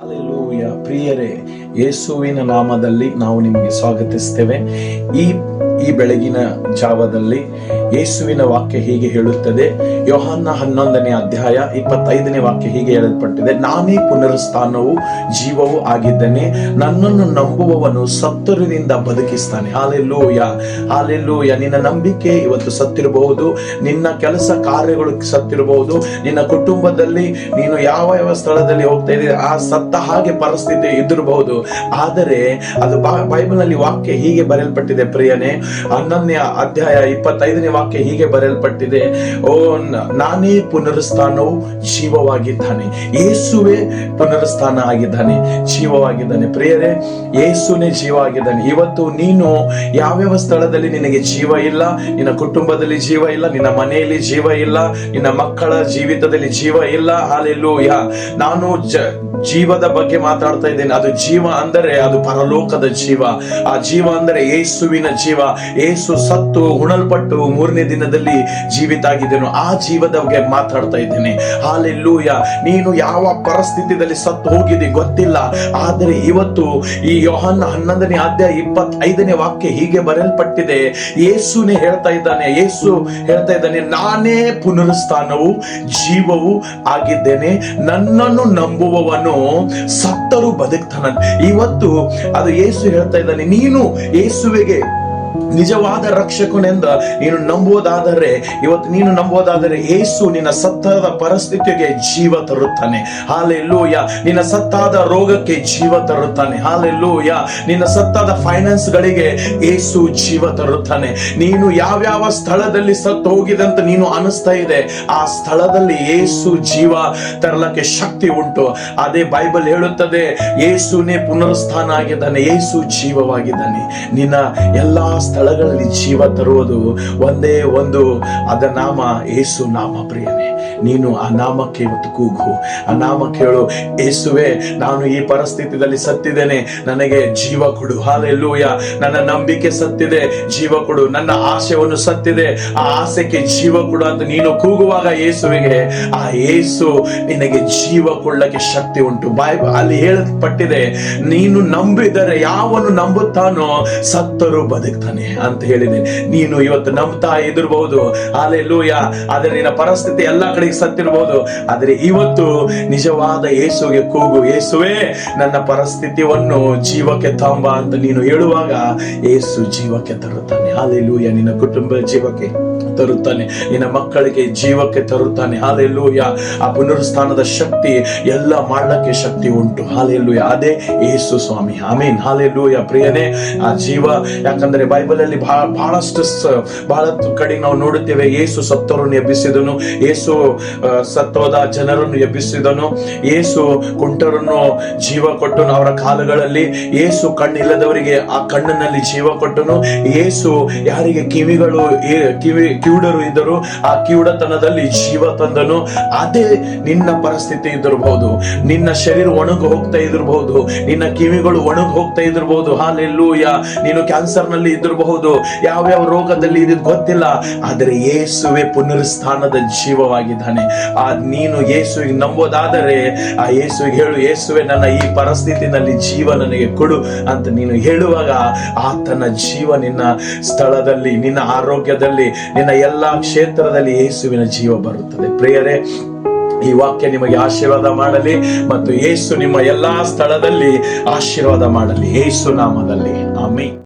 Hallelujah. ಪ್ರಿಯರೇ, ಯೇಸುವಿನ ನಾಮದಲ್ಲಿ ನಾವು ನಿಮಗೆ ಸ್ವಾಗತಿಸ್ತೇವೆ. ಈ ಬೆಳಗಿನ ಜಾವದಲ್ಲಿ ಯೇಸುವಿನ ವಾಕ್ಯ ಹೀಗೆ ಹೇಳುತ್ತದೆ. ಯೋಹಾನ 11ನೇ ಅಧ್ಯಾಯ 25ನೇ ವಾಕ್ಯ ಹೀಗೆ ಹೇಳಲ್ಪಟ್ಟಿದೆ. ನಾನೇ ಪುನರುತ್ಥಾನವೂ ಜೀವವೂ ಆಗಿದ್ದೇನೆ, ನನ್ನನ್ನು ನಂಬುವವನು ಸತ್ತವರಿಂದ ಬದುಕಿಸ್ತಾನೆ. Hallelujah, hallelujah. ನಿನ್ನ ನಂಬಿಕೆ ಇವತ್ತು ಸತ್ತಿರಬಹುದು, ನಿನ್ನ ಕೆಲಸ ಕಾರ್ಯಗಳು ಸತ್ತಿರಬಹುದು, ನಿನ್ನ ಕುಟುಂಬದಲ್ಲಿ ನೀನು ಯಾವ ಸ್ಥಳದಲ್ಲಿ ಹೋಗ್ತಾ ಇದ್ದೀರಿ ಆ ಸತ್ತ ಹಾಗೆ ಪರಿಸ್ಥಿತಿ ಇದ್ದಿರಬಹುದು. ಆದರೆ ಅದು ಬೈಬಲ್ ನಲ್ಲಿ ವಾಕ್ಯ ಹೀಗೆ ಬರೆಯಲ್ಪಟ್ಟಿದೆ. ಪ್ರಿಯನೇ, 11ನೇ ಅಧ್ಯಾಯ 25ನೇ ವಾಕ್ಯ ಹೀಗೆ ಬರೆಯಲ್ಪಟ್ಟಿದೆ. ನಾನೇ ಪುನರುತ್ಥಾನವು ಜೀವವಾಗಿದ್ದಾನೆ. ಯೇಸುವೇ ಪುನರುತ್ಥಾನ ಆಗಿದ್ದಾನೆ, ಜೀವವಾಗಿದ್ದಾನೆ. ಪ್ರಿಯರೇ, ಯೇಸುನೇ ಜೀವ ಆಗಿದ್ದಾನೆ. ಇವತ್ತು ನೀನು ಯಾವ್ಯಾವ ಸ್ಥಳದಲ್ಲಿ ನಿನಗೆ ಜೀವ ಇಲ್ಲ, ನಿನ್ನ ಕುಟುಂಬದಲ್ಲಿ ಜೀವ ಇಲ್ಲ, ನಿನ್ನ ಮನೆಯಲ್ಲಿ ಜೀವ ಇಲ್ಲ, ನಿನ್ನ ಮಕ್ಕಳ ಜೀವಿತದಲ್ಲಿ ಜೀವ ಇಲ್ಲ. ಹಾಲೆಲೂಯ. ನಾನು ಜೀವದ ಬಗ್ಗೆ ಮಾತಾಡ್ತಾ ಇದ್ದೇನೆ. ಅದು ಜೀವ ಅಂದರೆ ಅದು ಪರಲೋಕದ ಜೀವ. ಆ ಜೀವ ಅಂದರೆ ಯೇಸುವಿನ ಜೀವ. ಯೇಸು ಸತ್ತು ಹುಣಲ್ಪಟ್ಟು 3ನೇ ದಿನದಲ್ಲಿ ಜೀವಿತ ಆಗಿದ್ದೇನೆ. ಆ ಜೀವದ ಬಗ್ಗೆ ಮಾತಾಡ್ತಾ ಇದ್ದೇನೆ. ಹಾಲೆಲೂಯ. ನೀನು ಯಾವ ಪರಿಸ್ಥಿತಿಯಲ್ಲಿ ಸತ್ತು ಹೋಗಿದೆ ಗೊತ್ತಿಲ್ಲ, ಆದರೆ ಇವತ್ತು ಈ ಯೋಹಾನ 11ನೇ ಅಧ್ಯಾಯ 25ನೇ ವಾಕ್ಯ ಹೀಗೆ ಬರೆಯಲ್ಪಟ್ಟಿದೆ. ಯೇಸುನೇ ಹೇಳ್ತಾ ಇದ್ದಾನೆ, ಯೇಸು ಹೇಳ್ತಾ ಇದ್ದಾನೆ, ನಾನೇ ಪುನರುತ್ಥಾನವು ಜೀವವೂ ಆಗಿದ್ದೇನೆ, ನನ್ನನ್ನು ನಂಬುವವನು ಸತ್ತರೂ ಬದುಕ್ತಾನ. ಇವತ್ತು ಅದು ಯೇಸು ಹೇಳ್ತಾ ಇದ್ದಾನೆ. ನೀನು ಯೇಸುವಿಗೆ ನಿಜವಾದ ರಕ್ಷಕನೆಂದ ನೀನು ನಂಬುವುದಾದರೆ, ಇವತ್ತು ನೀನು ನಂಬುವುದಾದರೆ ಯೇಸು ನಿನ್ನ ಸತ್ತಾದ ಪರಿಸ್ಥಿತಿಗೆ ಜೀವ ತರುತ್ತಾನೆ. ಹಾಲೆಲೂಯ. ನಿನ್ನ ಸತ್ತಾದ ರೋಗಕ್ಕೆ ಜೀವ ತರುತ್ತಾನೆ. ಹಾಲೆಲೂಯ. ನಿನ್ನ ಸತ್ತಾದ ಫೈನಾನ್ಸ್ ಗಳಿಗೆ ಯೇಸು ಜೀವ ತರುತ್ತಾನೆ. ನೀನು ಯಾವ್ಯಾವ ಸ್ಥಳದಲ್ಲಿ ಸತ್ತು ಹೋಗಿದೆ ಅಂತ ನೀನು ಅನಿಸ್ತಾ ಇದೆ, ಆ ಸ್ಥಳದಲ್ಲಿ ಯೇಸು ಜೀವ ತರಲಕ್ಕೆ ಶಕ್ತಿ ಉಂಟು. ಅದೇ ಬೈಬಲ್ ಹೇಳುತ್ತದೆ, ಯೇಸುನೇ ಪುನರುತ್ಥಾನ ಆಗಿದ್ದಾನೆ, ಯೇಸು ಜೀವವಾಗಿದ್ದಾನೆ. ನಿನ್ನ ಎಲ್ಲಾ ಸ್ಥಳಗಳಲ್ಲಿ ಜೀವ ತರುವುದು ಒಂದೇ ಒಂದು, ಅದ ನಾಮ ಯೇಸು ನಾಮ. ಪ್ರಿಯನೇ, ನೀನು ಆ ನಾಮಕ್ಕೆ ಇವತ್ತು ಕೂಗು, ಆ ನಾಮಕ್ಕೆ ಹೇಳು, ಯೇಸುವೆ, ನಾನು ಈ ಪರಿಸ್ಥಿತಿಯಲ್ಲಿ ಸತ್ತಿದ್ದೇನೆ, ನನಗೆ ಜೀವ ಕೊಡು. ಹಾಲೆಲೂಯ. ನನ್ನ ನಂಬಿಕೆ ಸತ್ತಿದೆ, ಜೀವ ಕೊಡು. ನನ್ನ ಆಸೆಯನ್ನು ಸತ್ತಿದೆ, ಆ ಆಸೆಗೆ ಜೀವ ಕೊಡು ಅಂತ ನೀನು ಕೂಗುವಾಗ ಯೇಸುವಿಗೆ ಆ ಯೇಸು ನಿನಗೆ ಜೀವ ಕೊಡಲಿಕ್ಕೆ ಶಕ್ತಿ ಉಂಟು. ಅಲ್ಲಿ ಹೇಳಲ್ಪಟ್ಟಿದೆ, ನೀನು ನಂಬಿದರೆ, ಯಾವನು ನಂಬುತ್ತಾನೋ ಸತ್ತರೂ ಬದುಕ್ತಾನೆ ಅಂತ ಹೇಳಿದೆ. ನೀನು ಇವತ್ತು ನಂಬ್ತಾ ಇದಿರಬಹುದು, ಹಾಲೆಲೂಯ, ಆದರೆ ನಿನ್ನ ಪರಿಸ್ಥಿತಿ ಎಲ್ಲಾ ಕಡೆಗೆ ಸತ್ತಿರಬಹುದು. ಆದರೆ ಇವತ್ತು ನಿಜವಾದ ಯೇಸುಗೆ ಕೂಗು, ಯೇಸುವೇ ನನ್ನ ಪರಿಸ್ಥಿತಿಯನ್ನು ಜೀವಕ್ಕೆ ತಾಂಬ ಅಂತ ನೀನು ಹೇಳುವಾಗ ಯೇಸು ಜೀವಕ್ಕೆ ತರುತ್ತಾನೆ. ಹಾಲೆಲೂಯ. ನಿನ್ನ ಕುಟುಂಬ ಜೀವಕ್ಕೆ ತರುತ್ತಾನೆ, ನಿನ್ನ ಮಕ್ಕಳಿಗೆ ಜೀವಕ್ಕೆ ತರುತ್ತಾನೆ. ಹಾಲೆಲೂಯ. ಆ ಪುನರುತ್ಥಾನದ ಶಕ್ತಿ ಎಲ್ಲ ಮಾಡಲಿಕ್ಕೆ ಶಕ್ತಿ ಉಂಟು. ಹಾಲೆಲೂಯ. ಅದೇ ಯೇಸು ಸ್ವಾಮಿ. ಆಮೀನ್. ಹಾಲೆಲೂಯ. ಪ್ರಿಯನೇ, ಆ ಜೀವ, ಯಾಕಂದ್ರೆ ಬೈಬಲ್ ಅಲ್ಲಿ ಬಹಳ ಕಡೆ ನಾವು ನೋಡುತ್ತೇವೆ, ಯೇಸು ಸತ್ತವರನ್ನು ಎಬ್ಬಿಸಿದನು, ಯೇಸು ಸತ್ತೋದ ಜನರನ್ನು ಎಬ್ಬಿಸಿದನು, ಯೇಸು ಕುಂಟರನ್ನು ಜೀವ ಕೊಟ್ಟನು ಅವರ ಕಾಲುಗಳಲ್ಲಿ, ಯೇಸು ಕಣ್ಣಿಲ್ಲದವರಿಗೆ ಆ ಕಣ್ಣಿನಲ್ಲಿ ಜೀವ ಕೊಟ್ಟನು, ಯೇಸು ಯಾರಿಗೆ ಕಿವುಡರು ಇದ್ದರು ಆ ಕಿವುಡತನದಲ್ಲಿ ಜೀವ ತಂದನು. ಅದೇ ನಿನ್ನ ಪರಿಸ್ಥಿತಿ ಇದ್ದಿರಬಹುದು, ನಿನ್ನ ಶರೀರ ಒಣಗಿ ಹೋಗ್ತಾ ಇದಿರಬಹುದು, ನಿನ್ನ ಕಿವಿಗಳು ಒಣಗಿ ಹೋಗ್ತಾ ಇದಿರಬಹುದು. ಹಾಲೆಲೂಯ. ನೀನು ಕ್ಯಾನ್ಸರ್ ನಲ್ಲಿ ಇದ್ದಿರಬಹುದು, ಯಾವ್ಯಾವ ರೋಗದಲ್ಲಿ ಇದ್ ಗೊತ್ತಿಲ್ಲ, ಆದರೆ ಯೇಸುವೆ ಪುನರುತ್ಥಾನದ ಜೀವವಾಗಿದ್ದಾನೆ. ನೀನು ಯೇಸುವಿಗೆ ನಂಬೋದಾದರೆ ಆ ಯೇಸುವಿಗೆ ಹೇಳು, ಯೇಸುವೆ ನನ್ನ ಈ ಪರಿಸ್ಥಿತಿನಲ್ಲಿ ಜೀವ ನನಗೆ ಕೊಡು ಅಂತ ನೀನು ಹೇಳುವಾಗ ಆತನ ಜೀವ ನಿನ್ನ ಸ್ಥಳದಲ್ಲಿ, ನಿನ್ನ ಆರೋಗ್ಯದಲ್ಲಿ, ನಿನ್ನ ಎಲ್ಲಾ ಕ್ಷೇತ್ರದಲ್ಲಿ ಯೇಸುವಿನ ಜೀವ ಬರುತ್ತದೆ. ಪ್ರಿಯರೇ, ಈ ವಾಕ್ಯ ನಿಮಗೆ ಆಶೀರ್ವಾದ ಮಾಡಲಿ ಮತ್ತು ಯೇಸು ನಿಮ್ಮ ಎಲ್ಲಾ ಸ್ಥಳದಲ್ಲಿ ಆಶೀರ್ವಾದ ಮಾಡಲಿ, ಯೇಸು ನಾಮದಲ್ಲಿ. ಆಮೆನ್.